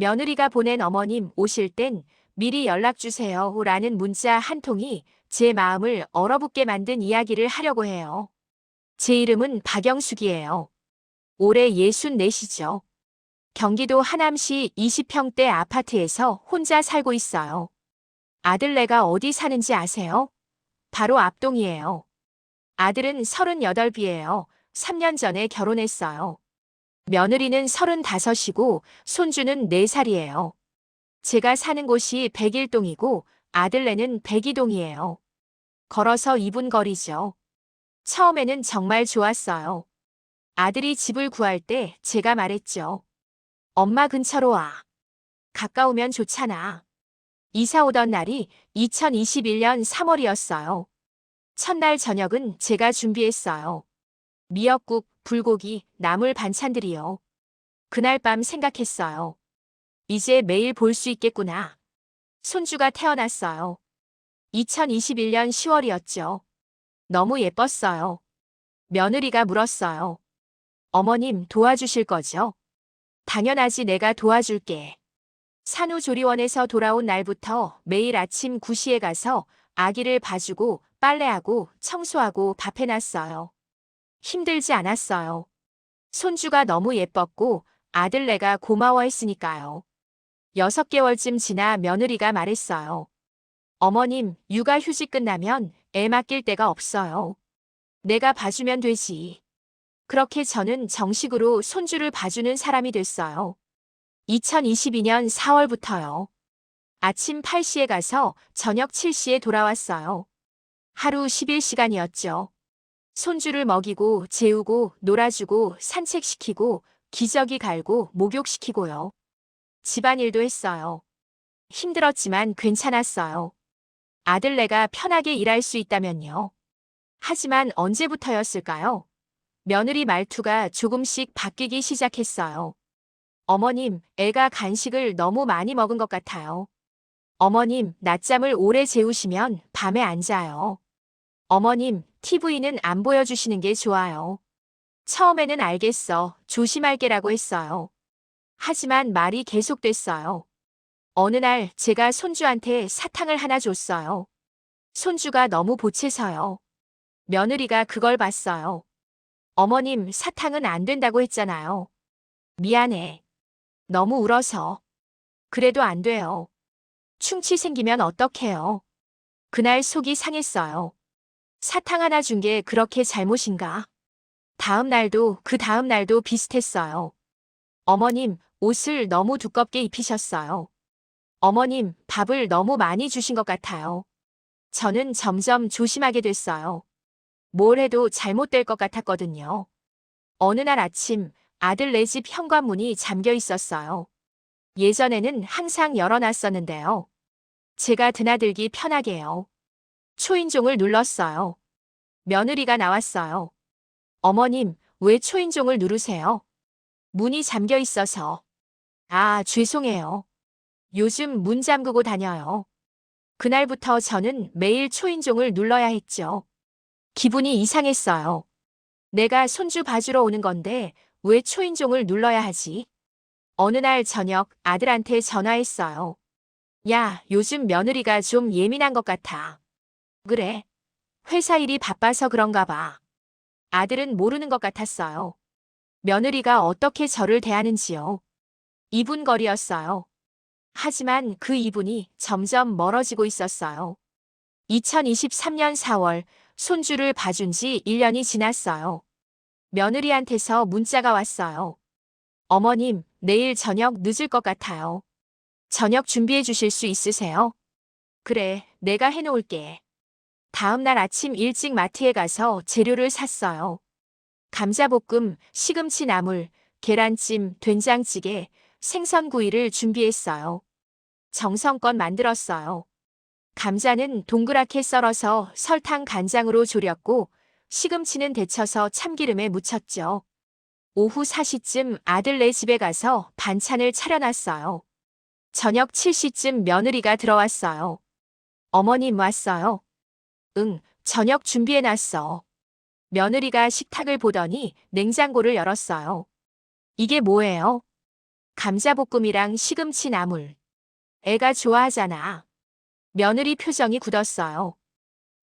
며느리가 보낸 어머님 오실 땐 미리 연락주세요 라는 문자 한 통이 제 마음을 얼어붙게 만든 이야기를 하려고 해요. 제 이름은 박영숙이에요. 올해 64시죠. 경기도 하남시 20평대 아파트에서 혼자 살고 있어요. 아들네가 어디 사는지 아세요? 바로 앞동이에요. 아들은 38이에요. 3년 전에 결혼했어요. 며느리는 35이고 손주는 4살이에요. 제가 사는 곳이 101동이고 아들네는 102동이에요. 걸어서 2분 거리죠. 처음에는 정말 좋았어요. 아들이 집을 구할 때 제가 말했죠. 엄마 근처로 와. 가까우면 좋잖아. 이사 오던 날이 2021년 3월이었어요. 첫날 저녁은 제가 준비했어요. 미역국, 불고기, 나물 반찬들이요. 그날 밤 생각했어요. 이제 매일 볼 수 있겠구나. 손주가 태어났어요. 2021년 10월이었죠. 너무 예뻤어요. 며느리가 물었어요. 어머님 도와주실 거죠? 당연하지 내가 도와줄게. 산후조리원에서 돌아온 날부터 매일 아침 9시에 가서 아기를 봐주고 빨래하고 청소하고 밥해놨어요. 힘들지 않았어요. 손주가 너무 예뻤고 아들네가 고마워했으니까요. 6개월쯤 지나 며느리가 말했어요. 어머님, 육아휴직 끝나면 애 맡길 데가 없어요. 내가 봐주면 되지. 그렇게 저는 정식으로 손주를 봐주는 사람이 됐어요. 2022년 4월부터요. 아침 8시에 가서 저녁 7시에 돌아왔어요. 하루 11시간이었죠. 손주를 먹이고 재우고 놀아주고 산책시키고 기저귀 갈고 목욕시키고요. 집안일도 했어요. 힘들었지만 괜찮았어요. 아들네가 편하게 일할 수 있다면요. 하지만 언제부터였을까요? 며느리 말투가 조금씩 바뀌기 시작했어요. 어머님, 애가 간식을 너무 많이 먹은 것 같아요. 어머님, 낮잠을 오래 재우시면 밤에 안 자요. 어머님, TV는 안 보여주시는 게 좋아요. 처음에는 알겠어, 조심할게라고 했어요. 하지만 말이 계속됐어요. 어느 날 제가 손주한테 사탕을 하나 줬어요. 손주가 너무 보채서요. 며느리가 그걸 봤어요. 어머님, 사탕은 안 된다고 했잖아요. 미안해. 너무 울어서. 그래도 안 돼요. 충치 생기면 어떡해요. 그날 속이 상했어요. 사탕 하나 준 게 그렇게 잘못인가? 다음 날도 그 다음 날도 비슷했어요. 어머님, 옷을 너무 두껍게 입히셨어요. 어머님, 밥을 너무 많이 주신 것 같아요. 저는 점점 조심하게 됐어요. 뭘 해도 잘못될 것 같았거든요. 어느 날 아침 아들네 집 현관문이 잠겨 있었어요. 예전에는 항상 열어놨었는데요. 제가 드나들기 편하게요. 초인종을 눌렀어요. 며느리가 나왔어요. 어머님, 왜 초인종을 누르세요? 문이 잠겨 있어서. 아, 죄송해요. 요즘 문 잠그고 다녀요. 그날부터 저는 매일 초인종을 눌러야 했죠. 기분이 이상했어요. 내가 손주 봐주러 오는 건데 왜 초인종을 눌러야 하지? 어느 날 저녁 아들한테 전화했어요. 야, 요즘 며느리가 좀 예민한 것 같아. 그래. 회사 일이 바빠서 그런가 봐. 아들은 모르는 것 같았어요. 며느리가 어떻게 저를 대하는지요. 2분 거리였어요. 하지만 그 2분이 점점 멀어지고 있었어요. 2023년 4월 손주를 봐준 지 1년이 지났어요. 며느리한테서 문자가 왔어요. 어머님, 내일 저녁 늦을 것 같아요. 저녁 준비해 주실 수 있으세요? 그래, 내가 해놓을게. 다음 날 아침 일찍 마트에 가서 재료를 샀어요. 감자볶음, 시금치 나물, 계란찜, 된장찌개, 생선구이를 준비했어요. 정성껏 만들었어요. 감자는 동그랗게 썰어서 설탕 간장으로 졸였고 시금치는 데쳐서 참기름에 묻혔죠. 오후 4시쯤 아들네 집에 가서 반찬을 차려놨어요. 저녁 7시쯤 며느리가 들어왔어요. 어머님 왔어요. 응, 저녁 준비해놨어. 며느리가 식탁을 보더니 냉장고를 열었어요. 이게 뭐예요? 감자볶음이랑 시금치 나물. 애가 좋아하잖아. 며느리 표정이 굳었어요.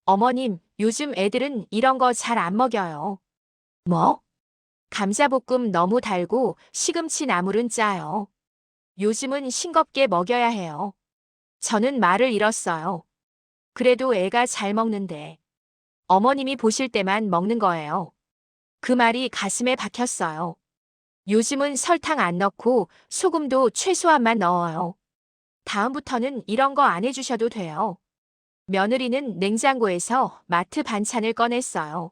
어머님, 요즘 애들은 이런 거 잘 안 먹여요. 뭐? 감자볶음 너무 달고 시금치 나물은 짜요. 요즘은 싱겁게 먹여야 해요. 저는 말을 잃었어요. 그래도 애가 잘 먹는데. 어머님이 보실 때만 먹는 거예요. 그 말이 가슴에 박혔어요. 요즘은 설탕 안 넣고 소금도 최소한만 넣어요. 다음부터는 이런 거 안 해주셔도 돼요. 며느리는 냉장고에서 마트 반찬을 꺼냈어요.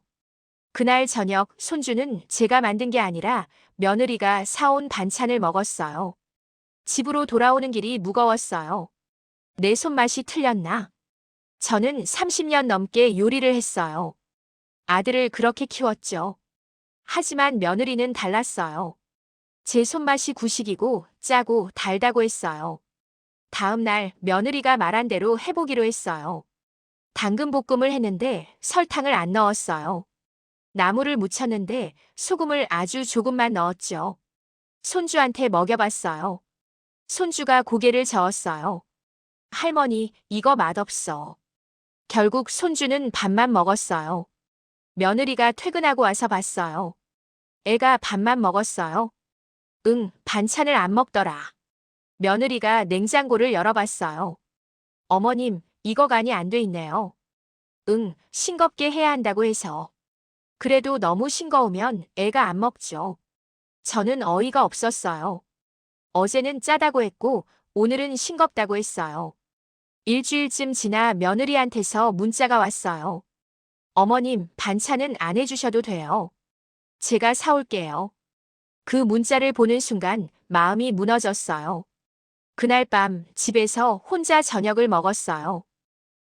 그날 저녁 손주는 제가 만든 게 아니라 며느리가 사온 반찬을 먹었어요. 집으로 돌아오는 길이 무거웠어요. 내 손맛이 틀렸나? 저는 30년 넘게 요리를 했어요. 아들을 그렇게 키웠죠. 하지만 며느리는 달랐어요. 제 손맛이 구식이고 짜고 달다고 했어요. 다음 날 며느리가 말한 대로 해보기로 했어요. 당근볶음을 했는데 설탕을 안 넣었어요. 나물을 무쳤는데 소금을 아주 조금만 넣었죠. 손주한테 먹여봤어요. 손주가 고개를 저었어요. 할머니, 이거 맛없어. 결국 손주는 밥만 먹었어요. 며느리가 퇴근하고 와서 봤어요. 애가 밥만 먹었어요. 응, 반찬을 안 먹더라. 며느리가 냉장고를 열어봤어요. 어머님, 이거 간이 안 돼 있네요. 응, 싱겁게 해야 한다고 해서. 그래도 너무 싱거우면 애가 안 먹죠. 저는 어이가 없었어요. 어제는 짜다고 했고 오늘은 싱겁다고 했어요. 일주일쯤 지나 며느리한테서 문자가 왔어요. 어머님, 반찬은 안 해주셔도 돼요. 제가 사올게요. 그 문자를 보는 순간 마음이 무너졌어요. 그날 밤 집에서 혼자 저녁을 먹었어요.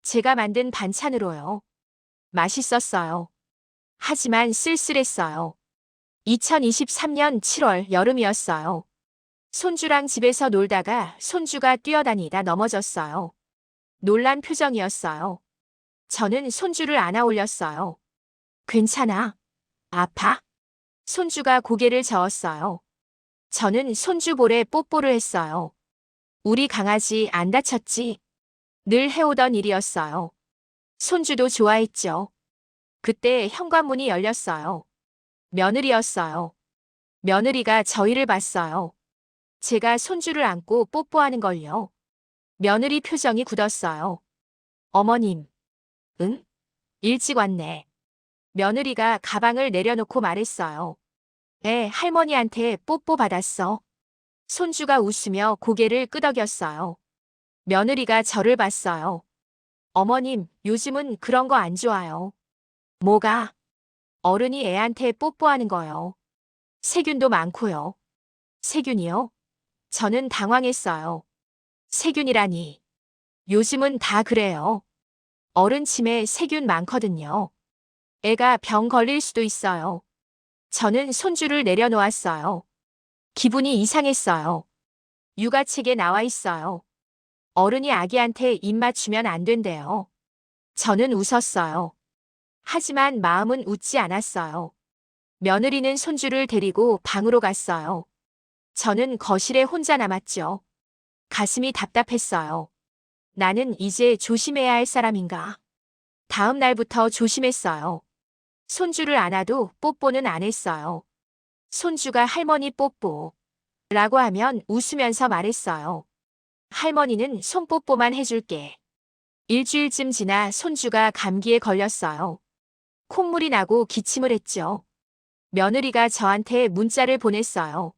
제가 만든 반찬으로요. 맛있었어요. 하지만 쓸쓸했어요. 2023년 7월 여름이었어요. 손주랑 집에서 놀다가 손주가 뛰어다니다 넘어졌어요. 놀란 표정이었어요. 저는 손주를 안아 올렸어요. 괜찮아? 아파? 손주가 고개를 저었어요. 저는 손주 볼에 뽀뽀를 했어요. 우리 강아지 안 다쳤지? 늘 해오던 일이었어요. 손주도 좋아했죠. 그때 현관문이 열렸어요. 며느리였어요. 며느리가 저희를 봤어요. 제가 손주를 안고 뽀뽀하는 걸요. 며느리 표정이 굳었어요. 어머님. 응? 일찍 왔네. 며느리가 가방을 내려놓고 말했어요. 네, 할머니한테 뽀뽀 받았어. 손주가 웃으며 고개를 끄덕였어요. 며느리가 저를 봤어요. 어머님, 요즘은 그런 거 안 좋아요. 뭐가? 어른이 애한테 뽀뽀하는 거요. 세균도 많고요. 세균이요? 저는 당황했어요. 세균이라니. 요즘은 다 그래요. 어른 침에 세균 많거든요. 애가 병 걸릴 수도 있어요. 저는 손주를 내려놓았어요. 기분이 이상했어요. 육아책에 나와 있어요. 어른이 아기한테 입 맞추면 안 된대요. 저는 웃었어요. 하지만 마음은 웃지 않았어요. 며느리는 손주를 데리고 방으로 갔어요. 저는 거실에 혼자 남았죠. 가슴이 답답했어요. 나는 이제 조심해야 할 사람인가? 다음 날부터 조심했어요. 손주를 안아도 뽀뽀는 안 했어요. 손주가 할머니 뽀뽀 라고 하면 웃으면서 말했어요. 할머니는 손뽀뽀만 해줄게. 일주일쯤 지나 손주가 감기에 걸렸어요. 콧물이 나고 기침을 했죠. 며느리가 저한테 문자를 보냈어요.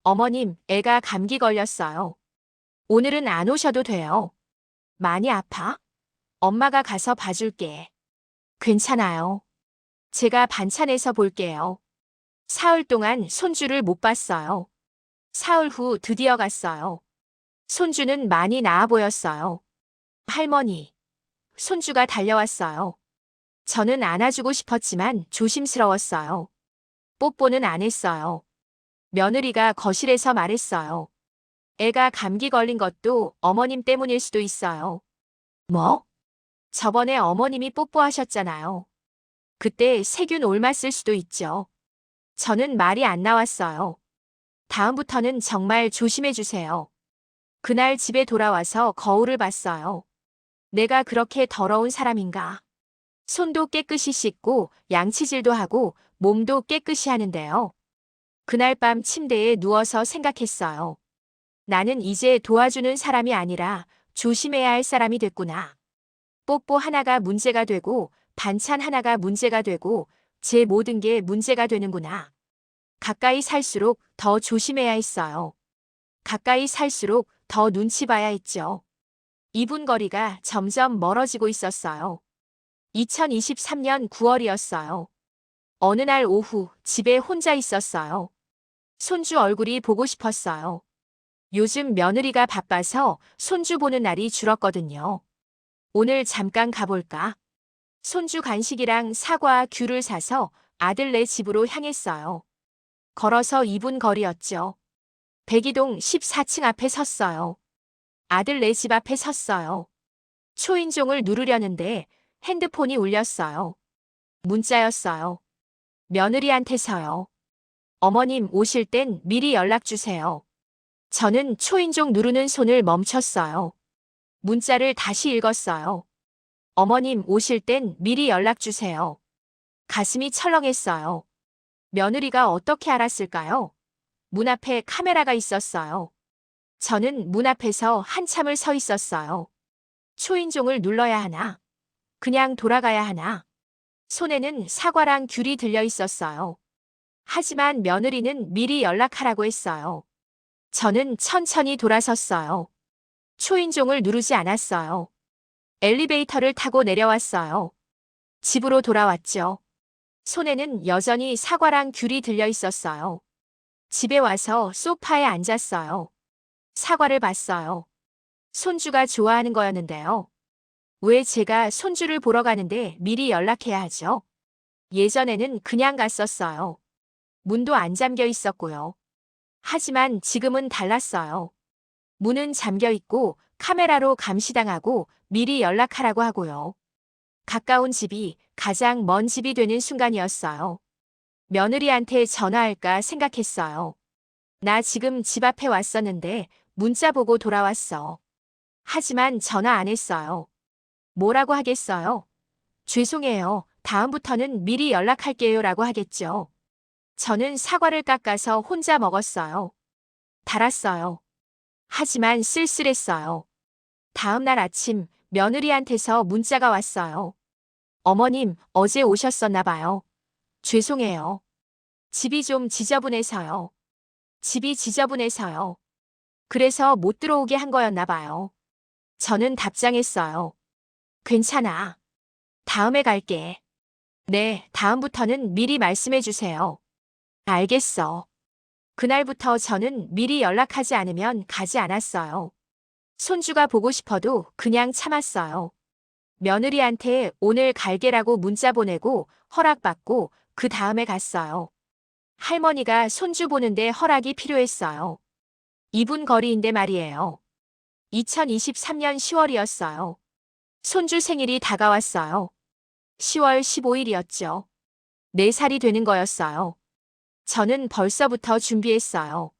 어머님, 애가 감기 걸렸어요. 오늘은 안 오셔도 돼요. 많이 아파? 엄마가 가서 봐줄게. 괜찮아요. 제가 반찬해서 볼게요. 사흘 동안 손주를 못 봤어요. 사흘 후 드디어 갔어요. 손주는 많이 나아 보였어요. 할머니. 손주가 달려왔어요. 저는 안아주고 싶었지만 조심스러웠어요. 뽀뽀는 안 했어요. 며느리가 거실에서 말했어요. 애가 감기 걸린 것도 어머님 때문일 수도 있어요. 뭐? 저번에 어머님이 뽀뽀하셨잖아요. 그때 세균 옮았을 수도 있죠. 저는 말이 안 나왔어요. 다음부터는 정말 조심해 주세요. 그날 집에 돌아와서 거울을 봤어요. 내가 그렇게 더러운 사람인가? 손도 깨끗이 씻고 양치질도 하고 몸도 깨끗이 하는데요. 그날 밤 침대에 누워서 생각했어요. 나는 이제 도와주는 사람이 아니라 조심해야 할 사람이 됐구나. 뽀뽀 하나가 문제가 되고 반찬 하나가 문제가 되고 제 모든 게 문제가 되는구나. 가까이 살수록 더 조심해야 했어요. 가까이 살수록 더 눈치 봐야 했죠. 2분 거리가 점점 멀어지고 있었어요. 2023년 9월이었어요. 어느 날 오후 집에 혼자 있었어요. 손주 얼굴이 보고 싶었어요. 요즘 며느리가 바빠서 손주 보는 날이 줄었거든요. 오늘 잠깐 가볼까? 손주 간식이랑 사과, 귤을 사서 아들네 집으로 향했어요. 걸어서 2분 거리였죠. 백이동 14층 앞에 섰어요. 아들네 집 앞에 섰어요. 초인종을 누르려는데 핸드폰이 울렸어요. 문자였어요. 며느리한테서요. 어머님 오실 땐 미리 연락 주세요. 저는 초인종 누르는 손을 멈췄어요. 문자를 다시 읽었어요. 어머님 오실 땐 미리 연락 주세요. 가슴이 철렁했어요. 며느리가 어떻게 알았을까요? 문 앞에 카메라가 있었어요. 저는 문 앞에서 한참을 서 있었어요. 초인종을 눌러야 하나? 그냥 돌아가야 하나? 손에는 사과랑 귤이 들려 있었어요. 하지만 며느리는 미리 연락하라고 했어요. 저는 천천히 돌아섰어요. 초인종을 누르지 않았어요. 엘리베이터를 타고 내려왔어요. 집으로 돌아왔죠. 손에는 여전히 사과랑 귤이 들려 있었어요. 집에 와서 소파에 앉았어요. 사과를 봤어요. 손주가 좋아하는 거였는데요. 왜 제가 손주를 보러 가는데 미리 연락해야 하죠? 예전에는 그냥 갔었어요. 문도 안 잠겨 있었고요. 하지만 지금은 달랐어요. 문은 잠겨 있고 카메라로 감시당하고 미리 연락하라고 하고요. 가까운 집이 가장 먼 집이 되는 순간이었어요. 며느리한테 전화할까 생각했어요. 나 지금 집 앞에 왔었는데 문자 보고 돌아왔어. 하지만 전화 안 했어요. 뭐라고 하겠어요? 죄송해요. 다음부터는 미리 연락할게요 라고 하겠죠. 저는 사과를 깎아서 혼자 먹었어요. 달았어요. 하지만 쓸쓸했어요. 다음 날 아침 며느리한테서 문자가 왔어요. 어머님, 어제 오셨었나 봐요. 죄송해요. 집이 좀 지저분해서요. 집이 지저분해서요. 그래서 못 들어오게 한 거였나 봐요. 저는 답장했어요. 괜찮아. 다음에 갈게. 네, 다음부터는 미리 말씀해 주세요. 알겠어. 그날부터 저는 미리 연락하지 않으면 가지 않았어요. 손주가 보고 싶어도 그냥 참았어요. 며느리한테 오늘 갈게라고 문자 보내고 허락받고 그 다음에 갔어요. 할머니가 손주 보는데 허락이 필요했어요. 2분 거리인데 말이에요. 2023년 10월이었어요. 손주 생일이 다가왔어요. 10월 15일이었죠. 4살이 되는 거였어요. 저는 벌써부터 준비했어요.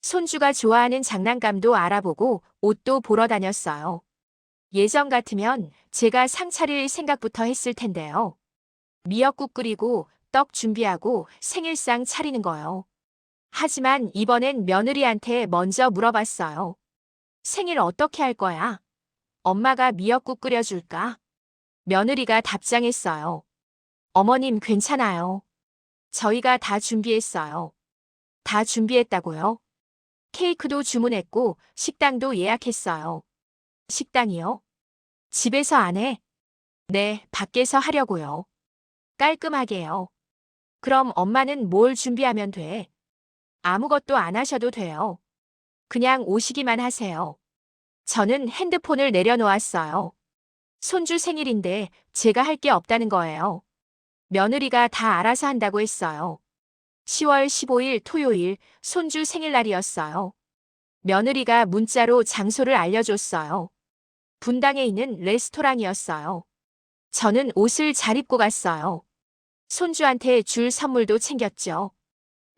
손주가 좋아하는 장난감도 알아보고 옷도 보러 다녔어요. 예전 같으면 제가 상 차릴 생각부터 했을 텐데요. 미역국 끓이고 떡 준비하고 생일상 차리는 거요. 하지만 이번엔 며느리한테 먼저 물어봤어요. 생일 어떻게 할 거야? 엄마가 미역국 끓여줄까? 며느리가 답장했어요. 어머님 괜찮아요. 저희가 다 준비했어요. 다 준비했다고요? 케이크도 주문했고 식당도 예약했어요. 식당이요? 집에서 안 해? 네, 밖에서 하려고요. 깔끔하게요. 그럼 엄마는 뭘 준비하면 돼? 아무것도 안 하셔도 돼요. 그냥 오시기만 하세요. 저는 핸드폰을 내려놓았어요. 손주 생일인데 제가 할 게 없다는 거예요. 며느리가 다 알아서 한다고 했어요. 10월 15일 토요일 손주 생일날이었어요. 며느리가 문자로 장소를 알려줬어요. 분당에 있는 레스토랑이었어요. 저는 옷을 잘 입고 갔어요. 손주한테 줄 선물도 챙겼죠.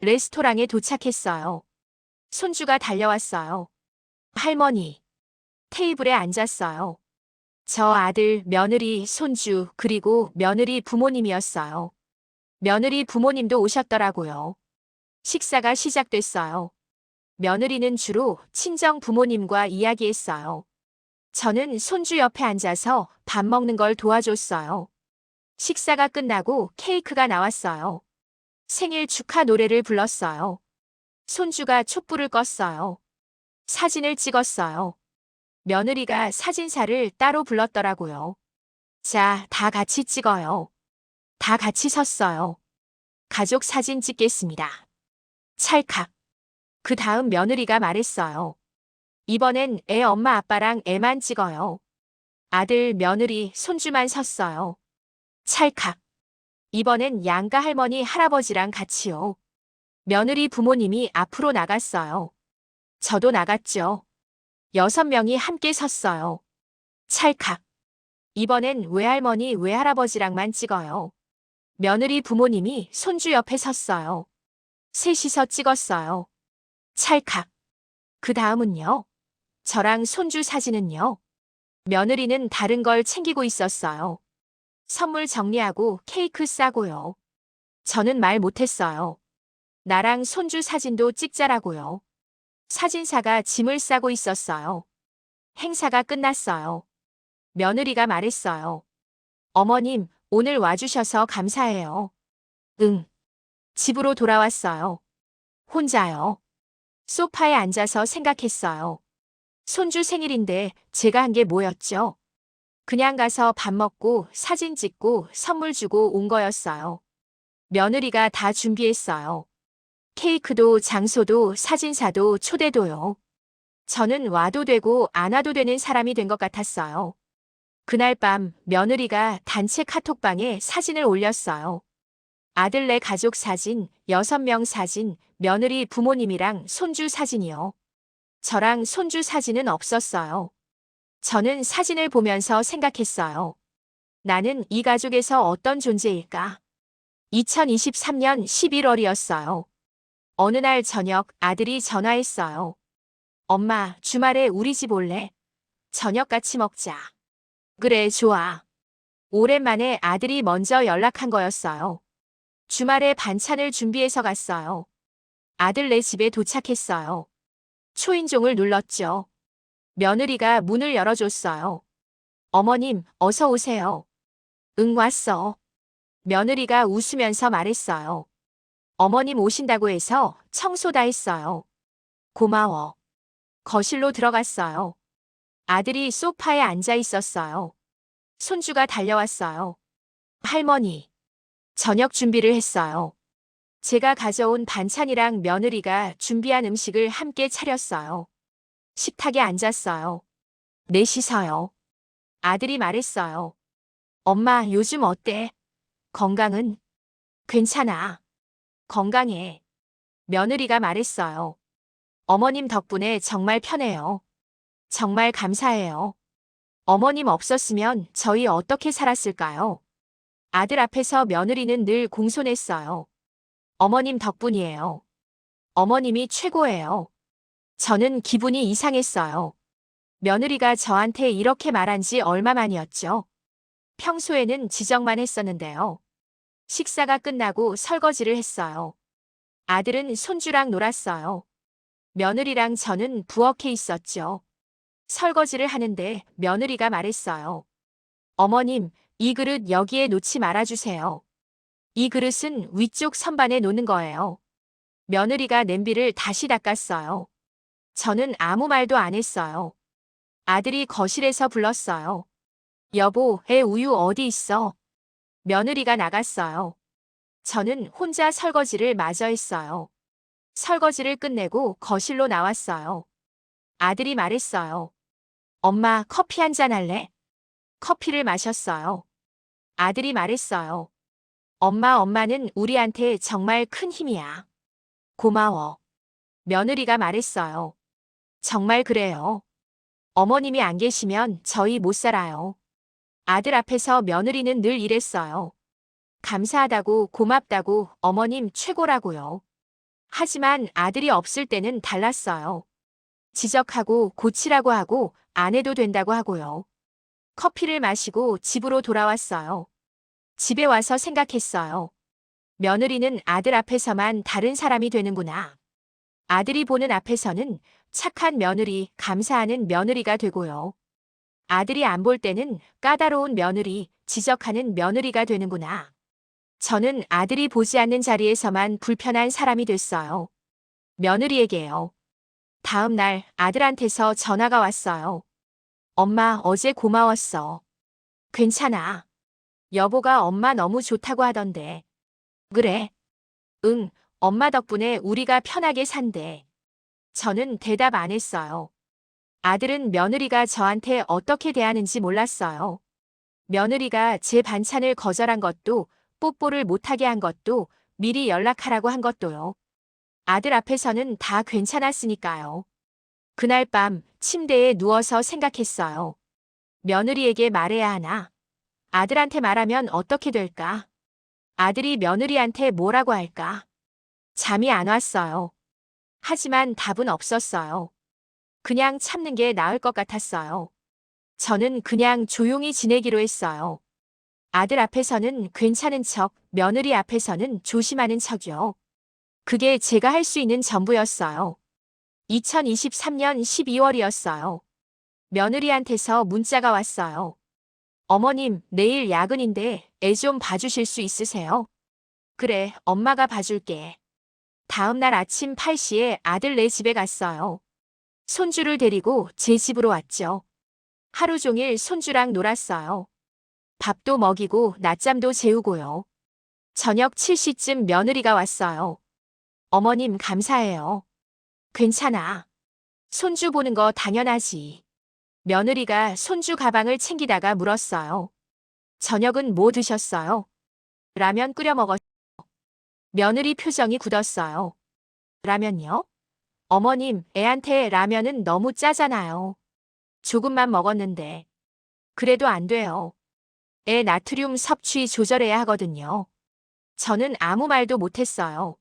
레스토랑에 도착했어요. 손주가 달려왔어요. 할머니, 테이블에 앉았어요. 저 아들, 며느리, 손주, 그리고 며느리 부모님이었어요. 며느리 부모님도 오셨더라고요. 식사가 시작됐어요. 며느리는 주로 친정 부모님과 이야기했어요. 저는 손주 옆에 앉아서 밥 먹는 걸 도와줬어요. 식사가 끝나고 케이크가 나왔어요. 생일 축하 노래를 불렀어요. 손주가 촛불을 껐어요. 사진을 찍었어요. 며느리가 사진사를 따로 불렀더라고요. 자, 다 같이 찍어요. 다 같이 섰어요. 가족 사진 찍겠습니다. 찰칵. 그 다음 며느리가 말했어요. 이번엔 애 엄마 아빠랑 애만 찍어요. 아들, 며느리, 손주만 섰어요. 찰칵. 이번엔 양가 할머니, 할아버지랑 같이요. 며느리 부모님이 앞으로 나갔어요. 저도 나갔죠. 6명이 함께 섰어요. 찰칵. 이번엔 외할머니, 외할아버지랑만 찍어요. 며느리 부모님이 손주 옆에 섰어요. 셋이서 찍었어요. 찰칵. 그 다음은요. 저랑 손주 사진은요. 며느리는 다른 걸 챙기고 있었어요. 선물 정리하고 케이크 싸고요. 저는 말 못했어요. 나랑 손주 사진도 찍자라고요. 사진사가 짐을 싸고 있었어요. 행사가 끝났어요. 며느리가 말했어요. 어머님, 오늘 와주셔서 감사해요. 응. 집으로 돌아왔어요. 혼자요. 소파에 앉아서 생각했어요. 손주 생일인데 제가 한 게 뭐였죠? 그냥 가서 밥 먹고 사진 찍고 선물 주고 온 거였어요. 며느리가 다 준비했어요. 케이크도 장소도 사진사도 초대도요. 저는 와도 되고 안 와도 되는 사람이 된 것 같았어요. 그날 밤 며느리가 단체 카톡방에 사진을 올렸어요. 아들네 가족 사진, 6명 사진, 며느리 부모님이랑 손주 사진이요. 저랑 손주 사진은 없었어요. 저는 사진을 보면서 생각했어요. 나는 이 가족에서 어떤 존재일까? 2023년 11월이었어요. 어느 날 저녁 아들이 전화했어요. 엄마, 주말에 우리 집 올래? 저녁 같이 먹자. 그래, 좋아. 오랜만에 아들이 먼저 연락한 거였어요. 주말에 반찬을 준비해서 갔어요. 아들네 집에 도착했어요. 초인종을 눌렀죠. 며느리가 문을 열어줬어요. 어머님, 어서 오세요. 응, 왔어. 며느리가 웃으면서 말했어요. 어머님 오신다고 해서 청소 다 했어요. 고마워. 거실로 들어갔어요. 아들이 소파에 앉아 있었어요. 손주가 달려왔어요. 할머니, 저녁 준비를 했어요. 제가 가져온 반찬이랑 며느리가 준비한 음식을 함께 차렸어요. 식탁에 앉았어요. 넷이서요. 아들이 말했어요. 엄마, 요즘 어때? 건강은? 괜찮아. 건강해. 며느리가 말했어요. 어머님 덕분에 정말 편해요. 정말 감사해요. 어머님 없었으면 저희 어떻게 살았을까요? 아들 앞에서 며느리는 늘 공손했어요. 어머님 덕분이에요. 어머님이 최고예요. 저는 기분이 이상했어요. 며느리가 저한테 이렇게 말한 지 얼마 만이었죠? 평소에는 지적만 했었는데요. 식사가 끝나고 설거지를 했어요. 아들은 손주랑 놀았어요. 며느리랑 저는 부엌에 있었죠. 설거지를 하는데 며느리가 말했어요. 어머님, 이 그릇 여기에 놓지 말아주세요. 이 그릇은 위쪽 선반에 놓는 거예요. 며느리가 냄비를 다시 닦았어요. 저는 아무 말도 안 했어요. 아들이 거실에서 불렀어요. 여보, 애 우유 어디 있어? 며느리가 나갔어요. 저는 혼자 설거지를 마저 했어요. 설거지를 끝내고 거실로 나왔어요. 아들이 말했어요. 엄마, 커피 한 잔 할래? 커피를 마셨어요. 아들이 말했어요. 엄마는 우리한테 정말 큰 힘이야. 고마워. 며느리가 말했어요. 정말 그래요. 어머님이 안 계시면 저희 못 살아요. 아들 앞에서 며느리는 늘 이랬어요. 감사하다고 고맙다고 어머님 최고라고요. 하지만 아들이 없을 때는 달랐어요. 지적하고 고치라고 하고 안 해도 된다고 하고요. 커피를 마시고 집으로 돌아왔어요. 집에 와서 생각했어요. 며느리는 아들 앞에서만 다른 사람이 되는구나. 아들이 보는 앞에서는 착한 며느리, 감사하는 며느리가 되고요. 아들이 안 볼 때는 까다로운 며느리, 지적하는 며느리가 되는구나. 저는 아들이 보지 않는 자리에서만 불편한 사람이 됐어요. 며느리에게요. 다음 날 아들한테서 전화가 왔어요. 엄마, 어제 고마웠어. 괜찮아. 여보가 엄마 너무 좋다고 하던데. 그래? 응, 엄마 덕분에 우리가 편하게 산대. 저는 대답 안 했어요. 아들은 며느리가 저한테 어떻게 대하는지 몰랐어요. 며느리가 제 반찬을 거절한 것도, 뽀뽀를 못하게 한 것도, 미리 연락하라고 한 것도요. 아들 앞에서는 다 괜찮았으니까요. 그날 밤 침대에 누워서 생각했어요. 며느리에게 말해야 하나? 아들한테 말하면 어떻게 될까? 아들이 며느리한테 뭐라고 할까? 잠이 안 왔어요. 하지만 답은 없었어요. 그냥 참는 게 나을 것 같았어요. 저는 그냥 조용히 지내기로 했어요. 아들 앞에서는 괜찮은 척, 며느리 앞에서는 조심하는 척이요. 그게 제가 할 수 있는 전부였어요. 2023년 12월이었어요. 며느리한테서 문자가 왔어요. 어머님, 내일 야근인데 애 좀 봐주실 수 있으세요? 그래, 엄마가 봐줄게. 다음 날 아침 8시에 아들네 집에 갔어요. 손주를 데리고 제 집으로 왔죠. 하루 종일 손주랑 놀았어요. 밥도 먹이고 낮잠도 재우고요. 저녁 7시쯤 며느리가 왔어요. 어머님 감사해요. 괜찮아. 손주 보는 거 당연하지. 며느리가 손주 가방을 챙기다가 물었어요. 저녁은 뭐 드셨어요? 라면 끓여 먹었어요. 며느리 표정이 굳었어요. 라면요? 어머님, 애한테 라면은 너무 짜잖아요. 조금만 먹었는데. 그래도 안 돼요. 애 나트륨 섭취 조절해야 하거든요. 저는 아무 말도 못했어요.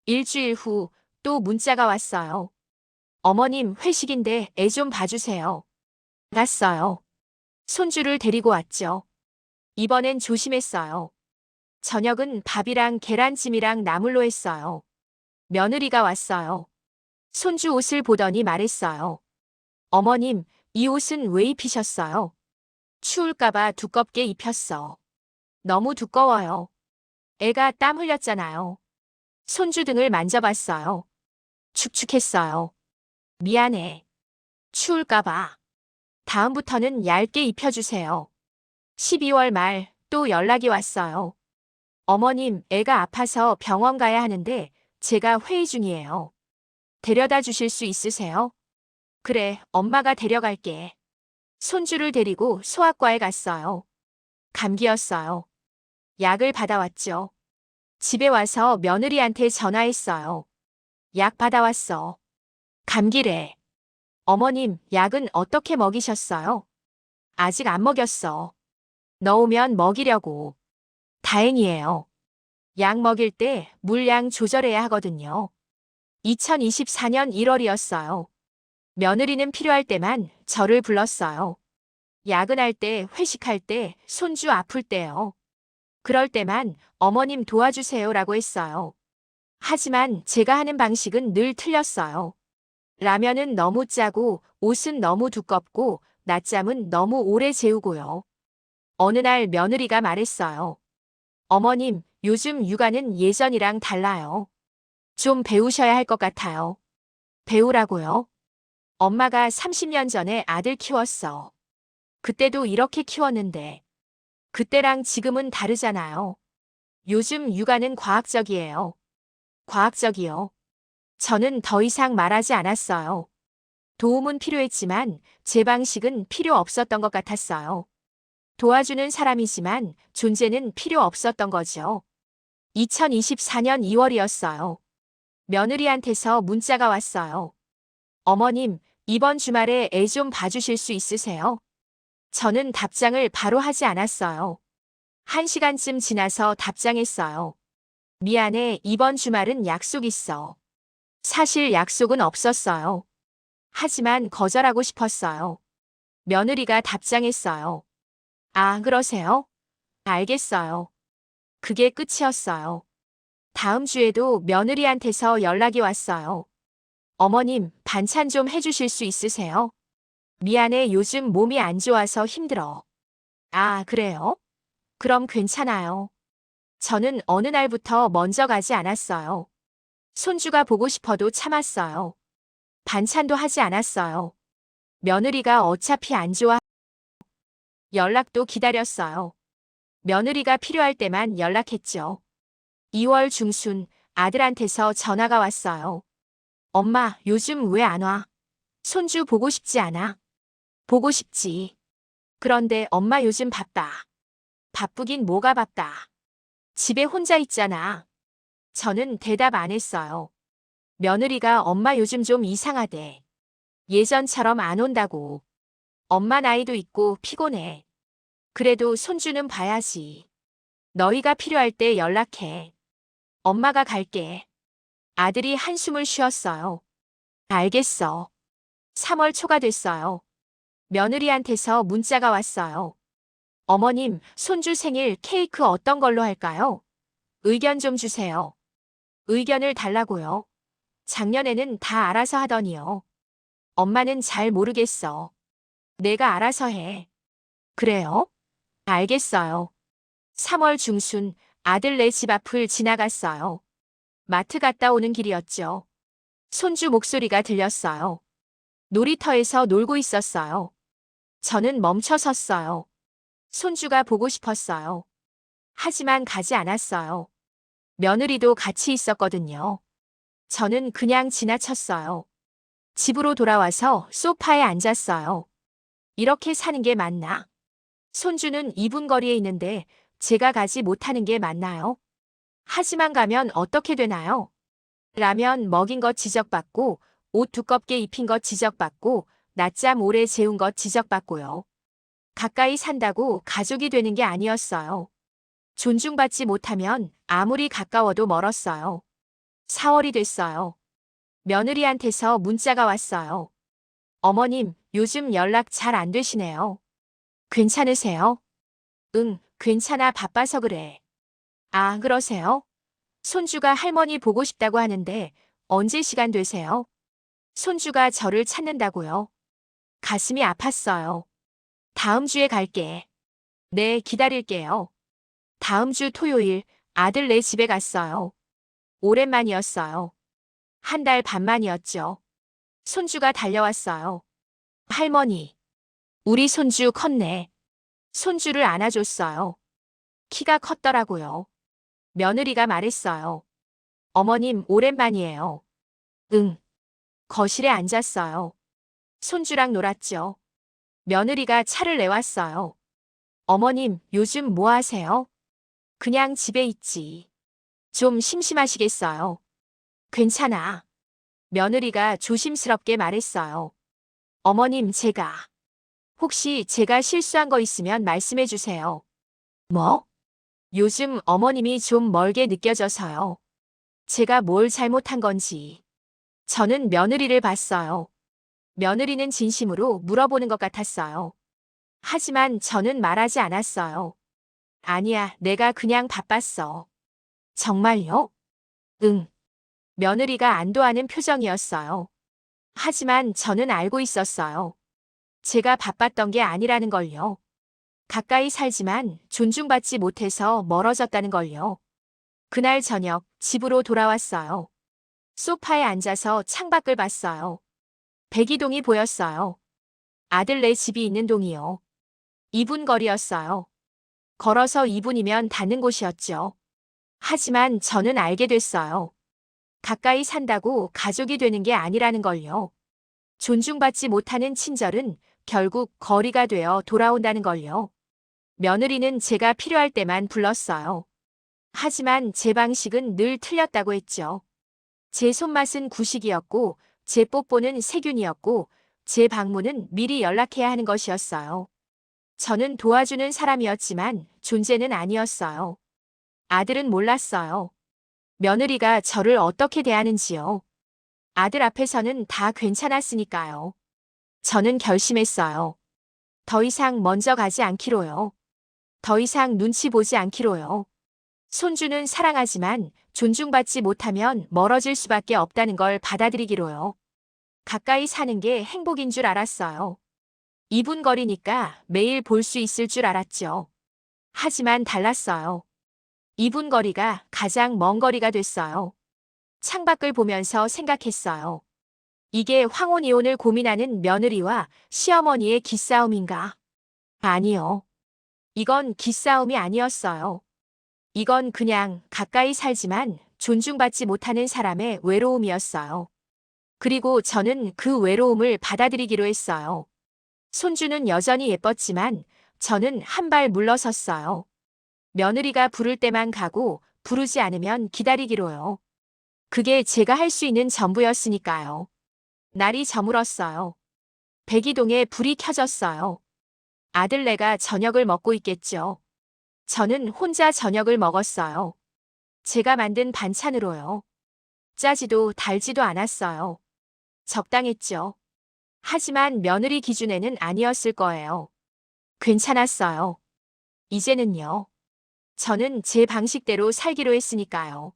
일주일 후 또 문자가 왔어요. 어머님 회식인데 애 좀 봐주세요. 갔어요. 손주를 데리고 왔죠. 이번엔 조심했어요. 저녁은 밥이랑 계란찜이랑 나물로 했어요. 며느리가 왔어요. 손주 옷을 보더니 말했어요. 어머님, 이 옷은 왜 입히셨어요? 추울까봐 두껍게 입혔어. 너무 두꺼워요. 애가 땀 흘렸잖아요. 손주 등을 만져봤어요. 축축했어요. 미안해. 추울까봐. 다음부터는 얇게 입혀주세요. 12월 말 또 연락이 왔어요. 어머님, 애가 아파서 병원 가야 하는데 제가 회의 중이에요. 데려다 주실 수 있으세요? 그래, 엄마가 데려갈게. 손주를 데리고 소아과에 갔어요. 감기였어요. 약을 받아왔죠. 집에 와서 며느리한테 전화했어요. 약 받아왔어. 감기래. 어머님, 약은 어떻게 먹이셨어요? 아직 안 먹였어. 넣으면 먹이려고. 다행이에요. 약 먹일 때 물량 조절해야 하거든요. 2024년 1월이었어요. 며느리는 필요할 때만 저를 불렀어요. 야근할 때, 회식할 때, 손주 아플 때요. 그럴 때만 어머님 도와주세요라고 했어요. 하지만 제가 하는 방식은 늘 틀렸어요. 라면은 너무 짜고, 옷은 너무 두껍고, 낮잠은 너무 오래 재우고요. 어느 날 며느리가 말했어요. 어머님, 요즘 육아는 예전이랑 달라요. 좀 배우셔야 할 것 같아요. 배우라고요? 엄마가 30년 전에 아들 키웠어. 그때도 이렇게 키웠는데. 그때랑 지금은 다르잖아요. 요즘 육아는 과학적이에요. 과학적이요. 저는 더 이상 말하지 않았어요. 도움은 필요했지만 제 방식은 필요 없었던 것 같았어요. 도와주는 사람이지만 존재는 필요 없었던 거죠. 2024년 2월이었어요. 며느리한테서 문자가 왔어요. 어머님, 이번 주말에 애 좀 봐주실 수 있으세요? 저는 답장을 바로 하지 않았어요. 1시간쯤 지나서 답장했어요. 미안해, 이번 주말은 약속 있어. 사실 약속은 없었어요. 하지만 거절하고 싶었어요. 며느리가 답장했어요. 아, 그러세요? 알겠어요. 그게 끝이었어요. 다음 주에도 며느리한테서 연락이 왔어요. 어머님, 반찬 좀 해주실 수 있으세요? 미안해, 요즘 몸이 안 좋아서 힘들어. 아, 그래요? 그럼 괜찮아요. 저는 어느 날부터 먼저 가지 않았어요. 손주가 보고 싶어도 참았어요. 반찬도 하지 않았어요. 며느리가 어차피 안 좋아. 연락도 기다렸어요. 며느리가 필요할 때만 연락했죠. 2월 중순 아들한테서 전화가 왔어요. 엄마, 요즘 왜 안 와? 손주 보고 싶지 않아? 보고 싶지. 그런데 엄마 요즘 바빠. 바쁘긴 뭐가 바빠. 집에 혼자 있잖아. 저는 대답 안 했어요. 며느리가 엄마 요즘 좀 이상하대. 예전처럼 안 온다고. 엄마 나이도 있고 피곤해. 그래도 손주는 봐야지. 너희가 필요할 때 연락해. 엄마가 갈게. 아들이 한숨을 쉬었어요. 알겠어. 3월 초가 됐어요. 며느리한테서 문자가 왔어요. 어머님, 손주 생일 케이크 어떤 걸로 할까요? 의견 좀 주세요. 의견을 달라고요. 작년에는 다 알아서 하더니요. 엄마는 잘 모르겠어. 내가 알아서 해. 그래요? 알겠어요. 3월 중순 아들네 집 앞을 지나갔어요. 마트 갔다 오는 길이었죠. 손주 목소리가 들렸어요. 놀이터에서 놀고 있었어요. 저는 멈춰 섰어요. 손주가 보고 싶었어요. 하지만 가지 않았어요. 며느리도 같이 있었거든요. 저는 그냥 지나쳤어요. 집으로 돌아와서 소파에 앉았어요. 이렇게 사는 게 맞나? 손주는 2분 거리에 있는데 제가 가지 못하는 게 맞나요? 하지만 가면 어떻게 되나요? 라면 먹인 것 지적받고, 옷 두껍게 입힌 것 지적받고, 낮잠 오래 재운 것 지적받고요. 가까이 산다고 가족이 되는 게 아니었어요. 존중받지 못하면 아무리 가까워도 멀었어요. 4월이 됐어요. 며느리한테서 문자가 왔어요. 어머님, 요즘 연락 잘 안 되시네요. 괜찮으세요? 응, 괜찮아, 바빠서 그래. 아, 그러세요? 손주가 할머니 보고 싶다고 하는데 언제 시간 되세요? 손주가 저를 찾는다고요. 가슴이 아팠어요. 다음 주에 갈게. 네, 기다릴게요. 다음 주 토요일 아들네 집에 갔어요. 오랜만이었어요. 한 달 반 만이었죠. 손주가 달려왔어요. 할머니, 우리 손주 컸네. 손주를 안아줬어요. 키가 컸더라고요. 며느리가 말했어요. 어머님, 오랜만이에요. 응. 거실에 앉았어요. 손주랑 놀았죠. 며느리가 차를 내왔어요. 어머님, 요즘 뭐 하세요? 그냥 집에 있지. 좀 심심하시겠어요? 괜찮아. 며느리가 조심스럽게 말했어요. 어머님, 혹시 제가 실수한 거 있으면 말씀해 주세요. 뭐? 요즘 어머님이 좀 멀게 느껴져서요. 제가 뭘 잘못한 건지. 저는 며느리를 봤어요. 며느리는 진심으로 물어보는 것 같았어요. 하지만 저는 말하지 않았어요. 아니야, 내가 그냥 바빴어. 정말요? 응. 며느리가 안도하는 표정이었어요. 하지만 저는 알고 있었어요. 제가 바빴던 게 아니라는 걸요. 가까이 살지만 존중받지 못해서 멀어졌다는 걸요. 그날 저녁 집으로 돌아왔어요. 소파에 앉아서 창밖을 봤어요. 백이동이 보였어요. 아들네 집이 있는 동이요. 2분 거리였어요. 걸어서 2분이면 닿는 곳이었죠. 하지만 저는 알게 됐어요. 가까이 산다고 가족이 되는 게 아니라는 걸요. 존중받지 못하는 친절은 결국 거리가 되어 돌아온다는 걸요. 며느리는 제가 필요할 때만 불렀어요. 하지만 제 방식은 늘 틀렸다고 했죠. 제 손맛은 구식이었고, 제 뽀뽀는 세균이었고, 제 방문은 미리 연락해야 하는 것이었어요. 저는 도와주는 사람이었지만 존재는 아니었어요. 아들은 몰랐어요. 며느리가 저를 어떻게 대하는지요. 아들 앞에서는 다 괜찮았으니까요. 저는 결심했어요. 더 이상 먼저 가지 않기로요. 더 이상 눈치 보지 않기로요. 손주는 사랑하지만 존중받지 못하면 멀어질 수밖에 없다는 걸 받아들이기로요. 가까이 사는 게 행복인 줄 알았어요. 2분 거리니까 매일 볼 수 있을 줄 알았죠. 하지만 달랐어요. 2분 거리가 가장 먼 거리가 됐어요. 창밖을 보면서 생각했어요. 이게 황혼이혼을 고민하는 며느리와 시어머니의 기싸움인가? 아니요. 이건 기싸움이 아니었어요. 이건 그냥 가까이 살지만 존중받지 못하는 사람의 외로움이었어요. 그리고 저는 그 외로움을 받아들이기로 했어요. 손주는 여전히 예뻤지만 저는 한 발 물러섰어요. 며느리가 부를 때만 가고 부르지 않으면 기다리기로요. 그게 제가 할 수 있는 전부였으니까요. 날이 저물었어요. 백이동에 불이 켜졌어요. 아들네가 저녁을 먹고 있겠죠. 저는 혼자 저녁을 먹었어요. 제가 만든 반찬으로요. 짜지도 달지도 않았어요. 적당했죠. 하지만 며느리 기준에는 아니었을 거예요. 괜찮았어요. 이제는요. 저는 제 방식대로 살기로 했으니까요.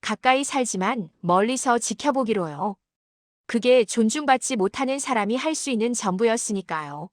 가까이 살지만 멀리서 지켜보기로요. 그게 존중받지 못하는 사람이 할 수 있는 전부였으니까요.